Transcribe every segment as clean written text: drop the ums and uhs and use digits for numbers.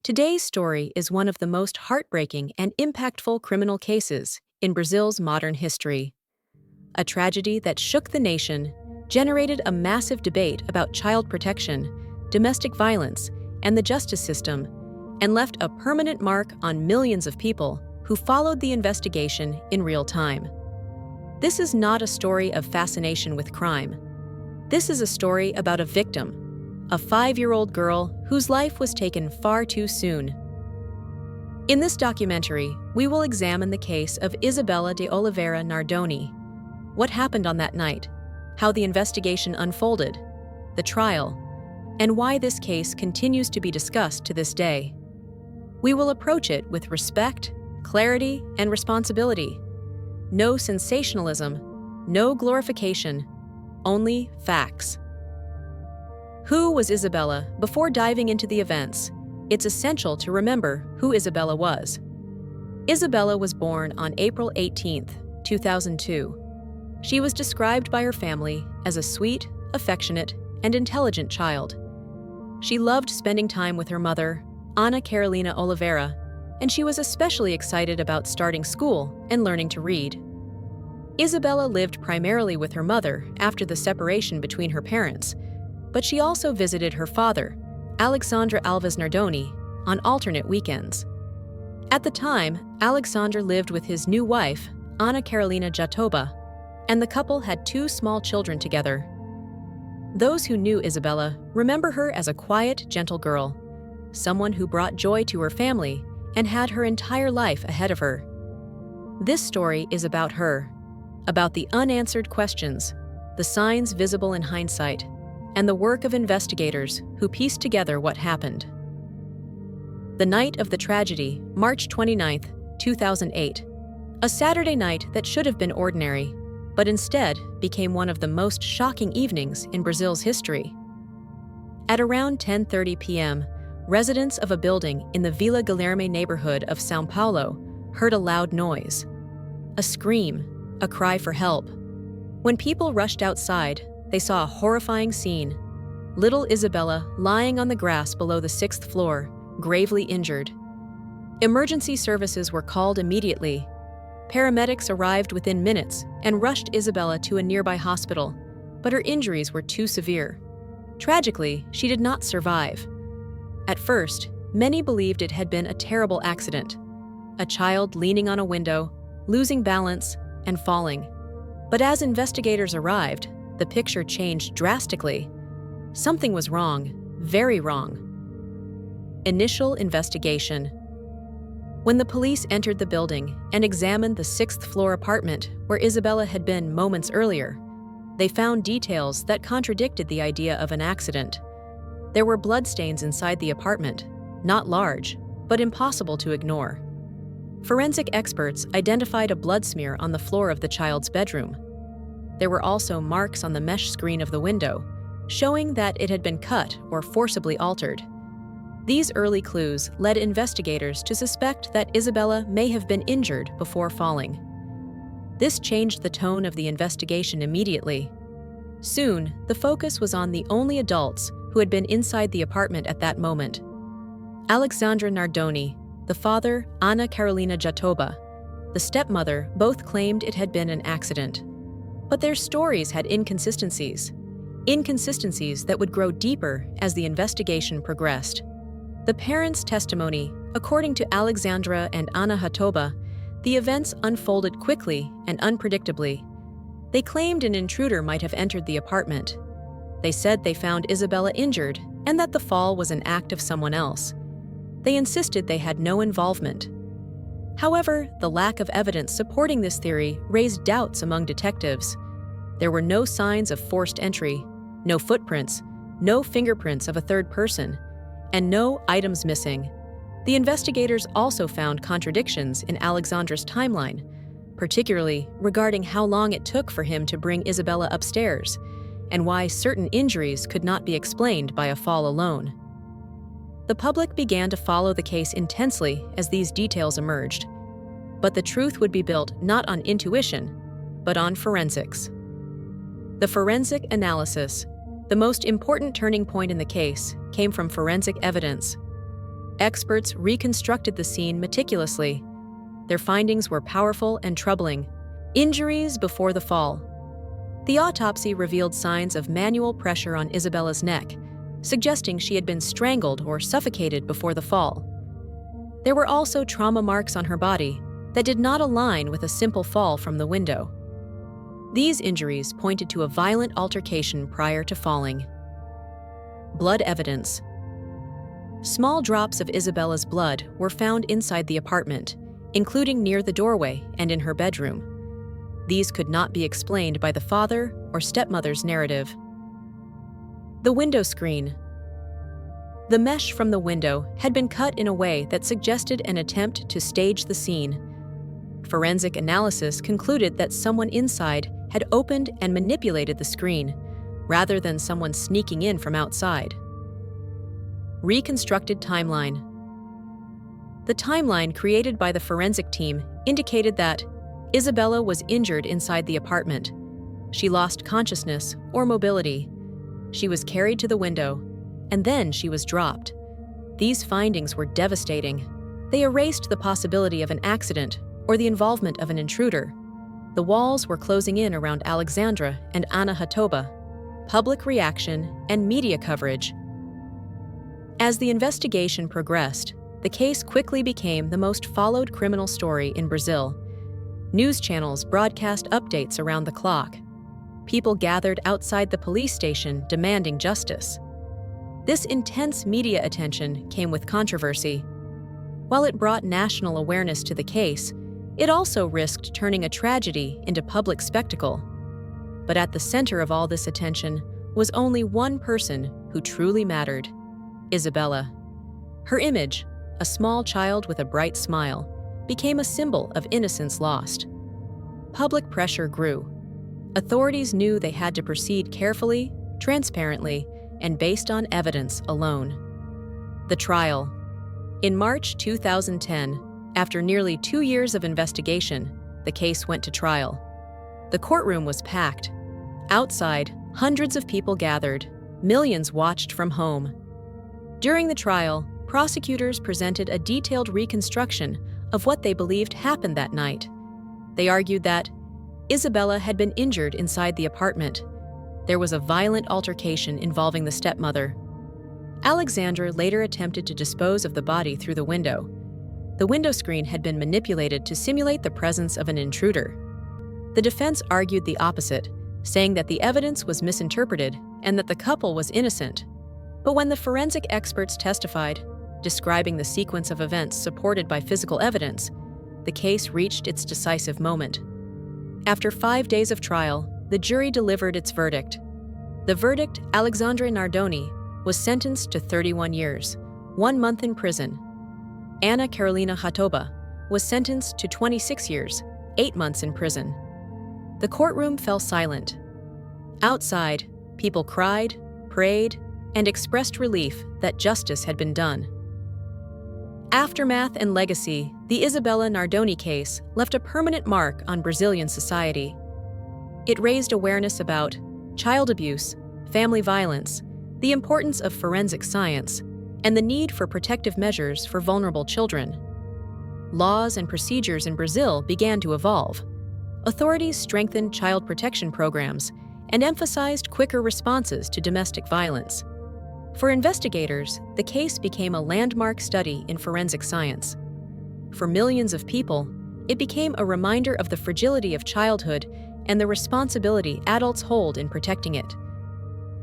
Today's story is one of the most heartbreaking and impactful criminal cases in Brazil's modern history. A tragedy that shook the nation, generated a massive debate about child protection, domestic violence, and the justice system, and left a permanent mark on millions of people who followed the investigation in real time. This is not a story of fascination with crime. This is a story about a victim, a 5-year-old girl whose life was taken far too soon. In this documentary, we will examine the case of Isabella de Oliveira Nardoni. What happened on that night, how the investigation unfolded, the trial, and why this case continues to be discussed to this day. We will approach it with respect, clarity, and responsibility. No sensationalism, no glorification, only facts. Who was Isabella? Before diving into the events, it's essential to remember who Isabella was. Isabella was born on April 18, 2002. She was described by her family as a sweet, affectionate, and intelligent child. She loved spending time with her mother, Ana Carolina Oliveira, and she was especially excited about starting school and learning to read. Isabella lived primarily with her mother after the separation between her parents, but she also visited her father, Alexandre Alves Nardoni, on alternate weekends. At the time, Alexandre lived with his new wife, Ana Carolina Jatoba, and the couple had 2 small children together. Those who knew Isabella remember her as a quiet, gentle girl, someone who brought joy to her family and had her entire life ahead of her. This story is about her, about the unanswered questions, the signs visible in hindsight, and the work of investigators who pieced together what happened. The night of the tragedy, March 29, 2008, a Saturday night that should have been ordinary, but instead became one of the most shocking evenings in Brazil's history. At around 10:30 p.m., residents of a building in the Vila Guilherme neighborhood of São Paulo heard a loud noise. A scream, a cry for help. When people rushed outside, they saw a horrifying scene. Little Isabella lying on the grass below the 6th floor, gravely injured. Emergency services were called immediately. Paramedics arrived within minutes and rushed Isabella to a nearby hospital, but her injuries were too severe. Tragically, she did not survive. At first, many believed it had been a terrible accident, a child leaning on a window, losing balance, and falling. But as investigators arrived, the picture changed drastically. Something was wrong, very wrong. Initial investigation. When the police entered the building and examined the 6th floor apartment where Isabella had been moments earlier, they found details that contradicted the idea of an accident. There were bloodstains inside the apartment, not large, but impossible to ignore. Forensic experts identified a blood smear on the floor of the child's bedroom. There were also marks on the mesh screen of the window, showing that it had been cut or forcibly altered. These early clues led investigators to suspect that Isabella may have been injured before falling. This changed the tone of the investigation immediately. Soon, the focus was on the only adults who had been inside the apartment at that moment. Alexandre Nardoni, the father, Ana Carolina Jatoba, the stepmother, both claimed it had been an accident. But their stories had inconsistencies that would grow deeper as the investigation progressed. The parents' testimony, according to Alexandra and Ana Jatoba, the events unfolded quickly and unpredictably. They claimed an intruder might have entered the apartment. They said they found Isabella injured and that the fall was an act of someone else. They insisted they had no involvement. However, the lack of evidence supporting this theory raised doubts among detectives. There were no signs of forced entry, no footprints, no fingerprints of a third person, and no items missing. The investigators also found contradictions in Alexandra's timeline, particularly regarding how long it took for him to bring Isabella upstairs, and why certain injuries could not be explained by a fall alone. The public began to follow the case intensely as these details emerged. But the truth would be built not on intuition, but on forensics. The forensic analysis, the most important turning point in the case, came from forensic evidence. Experts reconstructed the scene meticulously. Their findings were powerful and troubling. Injuries before the fall. The autopsy revealed signs of manual pressure on Isabella's neck, suggesting she had been strangled or suffocated before the fall. There were also trauma marks on her body that did not align with a simple fall from the window. These injuries pointed to a violent altercation prior to falling. Blood evidence. Small drops of Isabella's blood were found inside the apartment, including near the doorway and in her bedroom. These could not be explained by the father or stepmother's narrative. The window screen. The mesh from the window had been cut in a way that suggested an attempt to stage the scene. Forensic analysis concluded that someone inside had opened and manipulated the screen, rather than someone sneaking in from outside. Reconstructed timeline. The timeline created by the forensic team indicated that Isabella was injured inside the apartment. She lost consciousness or mobility. She was carried to the window, and then she was dropped. These findings were devastating. They erased the possibility of an accident or the involvement of an intruder. The walls were closing in around Alexandra and Anna Hatoba. Public reaction and media coverage. As the investigation progressed, the case quickly became the most followed criminal story in Brazil. News channels broadcast updates around the clock. People gathered outside the police station demanding justice. This intense media attention came with controversy. While it brought national awareness to the case, it also risked turning a tragedy into public spectacle. But at the center of all this attention was only one person who truly mattered: Isabella. Her image, a small child with a bright smile, became a symbol of innocence lost. Public pressure grew. Authorities knew they had to proceed carefully, transparently, and based on evidence alone. The trial. In March 2010, after nearly 2 years of investigation, the case went to trial. The courtroom was packed. Outside, hundreds of people gathered. Millions watched from home. During the trial, prosecutors presented a detailed reconstruction of what they believed happened that night. They argued that Isabella had been injured inside the apartment. There was a violent altercation involving the stepmother. Alexandra later attempted to dispose of the body through the window. The window screen had been manipulated to simulate the presence of an intruder. The defense argued the opposite, saying that the evidence was misinterpreted and that the couple was innocent. But when the forensic experts testified, describing the sequence of events supported by physical evidence, the case reached its decisive moment. After 5 days of trial, the jury delivered its verdict. The verdict, Isabella Nardoni, was sentenced to 31 years, 1 month in prison. Anna Carolina Hatoba was sentenced to 26 years, 8 months in prison. The courtroom fell silent. Outside, people cried, prayed, and expressed relief that justice had been done. Aftermath and legacy, the Isabella Nardoni case left a permanent mark on Brazilian society. It raised awareness about child abuse, family violence, the importance of forensic science, and the need for protective measures for vulnerable children. Laws and procedures in Brazil began to evolve. Authorities strengthened child protection programs and emphasized quicker responses to domestic violence. For investigators, the case became a landmark study in forensic science. For millions of people, it became a reminder of the fragility of childhood and the responsibility adults hold in protecting it.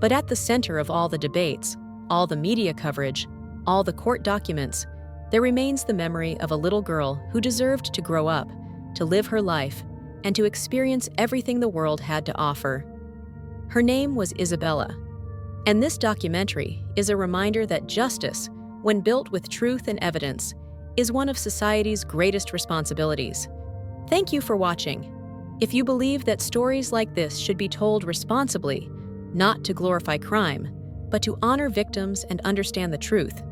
But at the center of all the debates, all the media coverage, all the court documents, there remains the memory of a little girl who deserved to grow up, to live her life, and to experience everything the world had to offer. Her name was Isabella. And this documentary is a reminder that justice, when built with truth and evidence, is one of society's greatest responsibilities. Thank you for watching. If you believe that stories like this should be told responsibly, not to glorify crime, but to honor victims and understand the truth,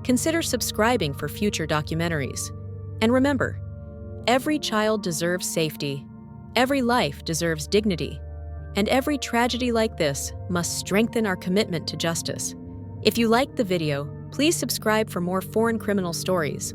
consider subscribing for future documentaries. And remember, every child deserves safety, every life deserves dignity, and every tragedy like this must strengthen our commitment to justice. If you liked the video, Please subscribe for more foreign criminal stories.